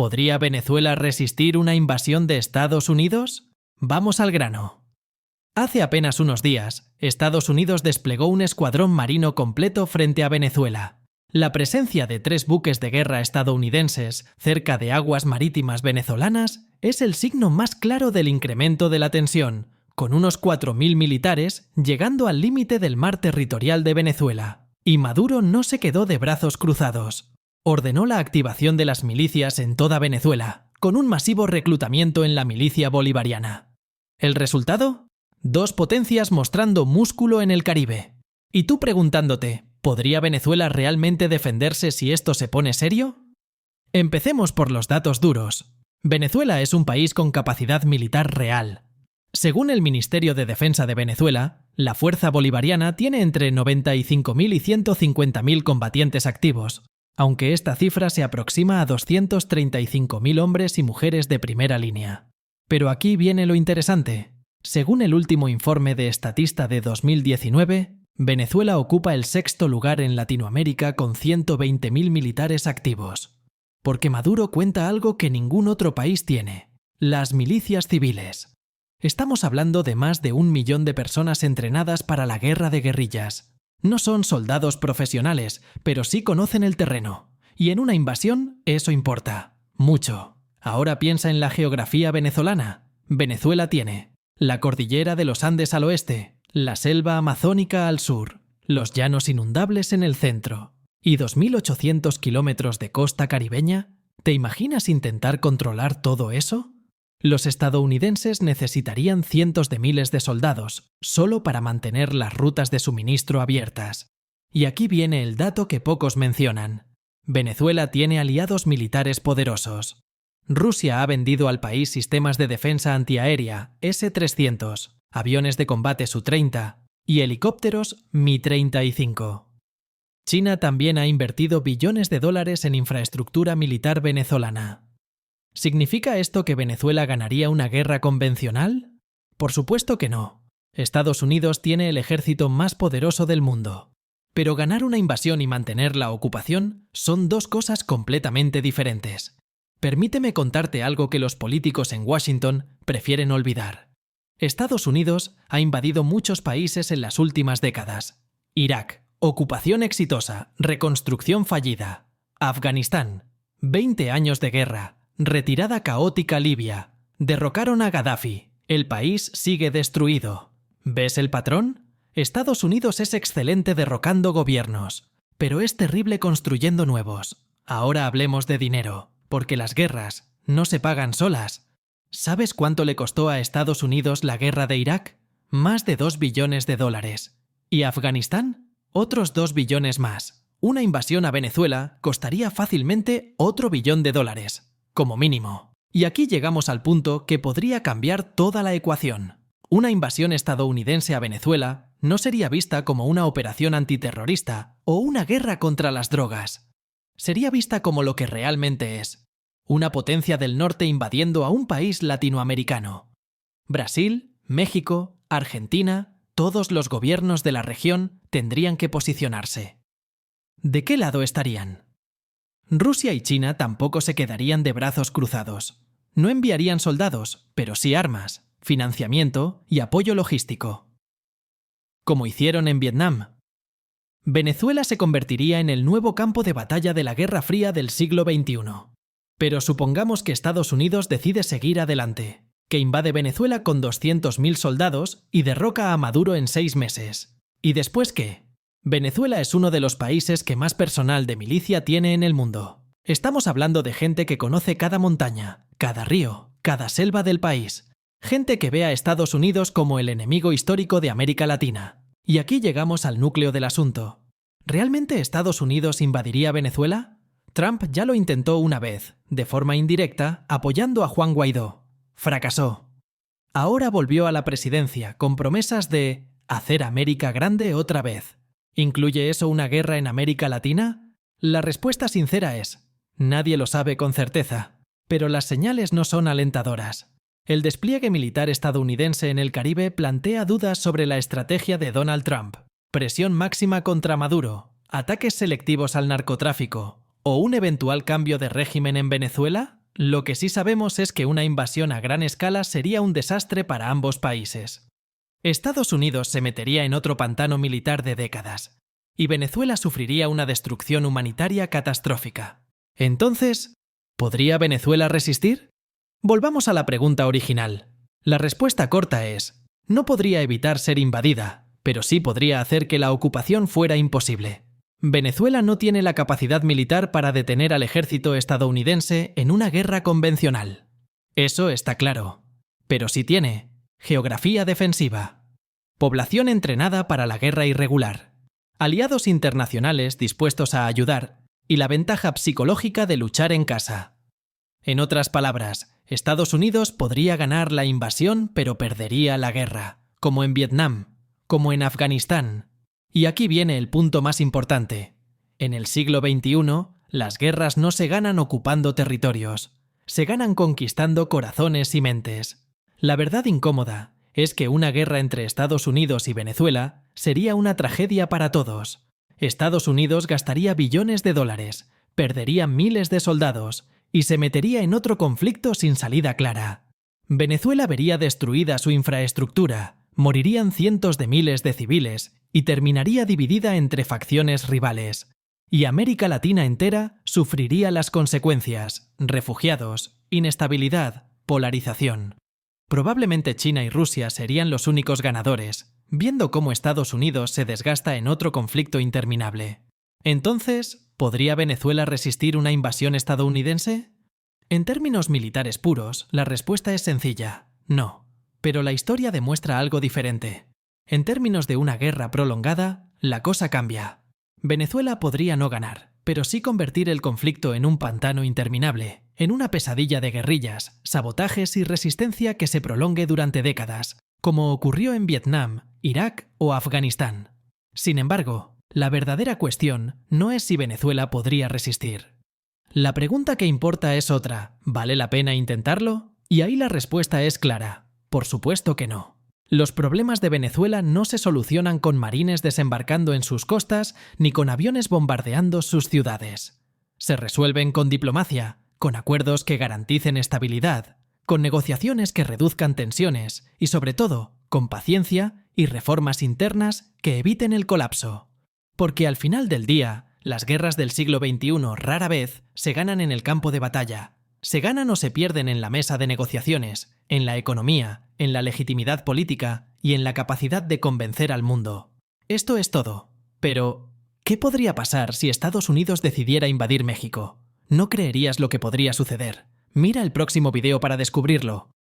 ¿Podría Venezuela resistir una invasión de Estados Unidos? Vamos al grano. Hace apenas unos días, Estados Unidos desplegó un escuadrón marino completo frente a Venezuela. La presencia de 3 buques de guerra estadounidenses cerca de aguas marítimas venezolanas es el signo más claro del incremento de la tensión, con unos 4.000 militares llegando al límite del mar territorial de Venezuela. Y Maduro no se quedó de brazos cruzados. Ordenó la activación de las milicias en toda Venezuela, con un masivo reclutamiento en la milicia bolivariana. ¿El resultado? 2 potencias mostrando músculo en el Caribe. Y tú preguntándote, ¿podría Venezuela realmente defenderse si esto se pone serio? Empecemos por los datos duros. Venezuela es un país con capacidad militar real. Según el Ministerio de Defensa de Venezuela, la fuerza bolivariana tiene entre 95.000 y 150.000 combatientes activos, aunque esta cifra se aproxima a 235.000 hombres y mujeres de primera línea. Pero aquí viene lo interesante. Según el último informe de Statista de 2019, Venezuela ocupa el 6º lugar en Latinoamérica con 120.000 militares activos. Porque Maduro cuenta algo que ningún otro país tiene: las milicias civiles. Estamos hablando de más de 1 millón de personas entrenadas para la guerra de guerrillas. No son soldados profesionales, pero sí conocen el terreno. Y en una invasión, eso importa. Mucho. Ahora piensa en la geografía venezolana. Venezuela tiene la cordillera de los Andes al oeste, la selva amazónica al sur, los llanos inundables en el centro y 2.800 kilómetros de costa caribeña. ¿Te imaginas intentar controlar todo eso? Los estadounidenses necesitarían cientos de miles de soldados solo para mantener las rutas de suministro abiertas. Y aquí viene el dato que pocos mencionan. Venezuela tiene aliados militares poderosos. Rusia ha vendido al país sistemas de defensa antiaérea S-300, aviones de combate Su-30 y helicópteros Mi-35. China también ha invertido billones de dólares en infraestructura militar venezolana. ¿Significa esto que Venezuela ganaría una guerra convencional? Por supuesto que no. Estados Unidos tiene el ejército más poderoso del mundo. Pero ganar una invasión y mantener la ocupación son 2 cosas completamente diferentes. Permíteme contarte algo que los políticos en Washington prefieren olvidar. Estados Unidos ha invadido muchos países en las últimas décadas. Irak, ocupación exitosa, reconstrucción fallida. Afganistán, 20 años de guerra. Retirada caótica Libia. Derrocaron a Gaddafi. El país sigue destruido. ¿Ves el patrón? Estados Unidos es excelente derrocando gobiernos, pero es terrible construyendo nuevos. Ahora hablemos de dinero, porque las guerras no se pagan solas. ¿Sabes cuánto le costó a Estados Unidos la guerra de Irak? Más de 2 billones de dólares. ¿Y Afganistán? Otros 2 billones más. Una invasión a Venezuela costaría fácilmente otro billón de dólares. Como mínimo. Y aquí llegamos al punto que podría cambiar toda la ecuación. Una invasión estadounidense a Venezuela no sería vista como una operación antiterrorista o una guerra contra las drogas. Sería vista como lo que realmente es: una potencia del norte invadiendo a un país latinoamericano. Brasil, México, Argentina, todos los gobiernos de la región tendrían que posicionarse. ¿De qué lado estarían? Rusia y China tampoco se quedarían de brazos cruzados. No enviarían soldados, pero sí armas, financiamiento y apoyo logístico. Como hicieron en Vietnam. Venezuela se convertiría en el nuevo campo de batalla de la Guerra Fría del siglo XXI. Pero supongamos que Estados Unidos decide seguir adelante, que invade Venezuela con 200.000 soldados y derroca a Maduro en 6 meses. ¿Y después qué? Venezuela es uno de los países que más personal de milicia tiene en el mundo. Estamos hablando de gente que conoce cada montaña, cada río, cada selva del país. Gente que ve a Estados Unidos como el enemigo histórico de América Latina. Y aquí llegamos al núcleo del asunto. ¿Realmente Estados Unidos invadiría Venezuela? Trump ya lo intentó una vez, de forma indirecta, apoyando a Juan Guaidó. Fracasó. Ahora volvió a la presidencia con promesas de hacer América grande otra vez. ¿Incluye eso una guerra en América Latina? La respuesta sincera es: nadie lo sabe con certeza, pero las señales no son alentadoras. El despliegue militar estadounidense en el Caribe plantea dudas sobre la estrategia de Donald Trump. Presión máxima contra Maduro, ataques selectivos al narcotráfico o un eventual cambio de régimen en Venezuela. Lo que sí sabemos es que una invasión a gran escala sería un desastre para ambos países. Estados Unidos se metería en otro pantano militar de décadas, y Venezuela sufriría una destrucción humanitaria catastrófica. Entonces, ¿podría Venezuela resistir? Volvamos a la pregunta original. La respuesta corta es: no podría evitar ser invadida, pero sí podría hacer que la ocupación fuera imposible. Venezuela no tiene la capacidad militar para detener al ejército estadounidense en una guerra convencional. Eso está claro. Pero sí tiene geografía defensiva, población entrenada para la guerra irregular, aliados internacionales dispuestos a ayudar y la ventaja psicológica de luchar en casa. En otras palabras, Estados Unidos podría ganar la invasión pero perdería la guerra, como en Vietnam, como en Afganistán. Y aquí viene el punto más importante. En el siglo XXI, las guerras no se ganan ocupando territorios, se ganan conquistando corazones y mentes. La verdad incómoda es que una guerra entre Estados Unidos y Venezuela sería una tragedia para todos. Estados Unidos gastaría billones de dólares, perdería miles de soldados y se metería en otro conflicto sin salida clara. Venezuela vería destruida su infraestructura, morirían cientos de miles de civiles y terminaría dividida entre facciones rivales. Y América Latina entera sufriría las consecuencias: refugiados, inestabilidad, polarización. Probablemente China y Rusia serían los únicos ganadores, viendo cómo Estados Unidos se desgasta en otro conflicto interminable. Entonces, ¿podría Venezuela resistir una invasión estadounidense? En términos militares puros, la respuesta es sencilla: no. Pero la historia demuestra algo diferente. En términos de una guerra prolongada, la cosa cambia. Venezuela podría no ganar, pero sí convertir el conflicto en un pantano interminable, en una pesadilla de guerrillas, sabotajes y resistencia que se prolongue durante décadas, como ocurrió en Vietnam, Irak o Afganistán. Sin embargo, la verdadera cuestión no es si Venezuela podría resistir. La pregunta que importa es otra: ¿vale la pena intentarlo? Y ahí la respuesta es clara: por supuesto que no. Los problemas de Venezuela no se solucionan con marines desembarcando en sus costas ni con aviones bombardeando sus ciudades. Se resuelven con diplomacia, con acuerdos que garanticen estabilidad, con negociaciones que reduzcan tensiones y, sobre todo, con paciencia y reformas internas que eviten el colapso. Porque al final del día, las guerras del siglo XXI rara vez se ganan en el campo de batalla. Se ganan o se pierden en la mesa de negociaciones, en la economía, en la legitimidad política y en la capacidad de convencer al mundo. Esto es todo. Pero, ¿qué podría pasar si Estados Unidos decidiera invadir México? No creerías lo que podría suceder. Mira el próximo video para descubrirlo.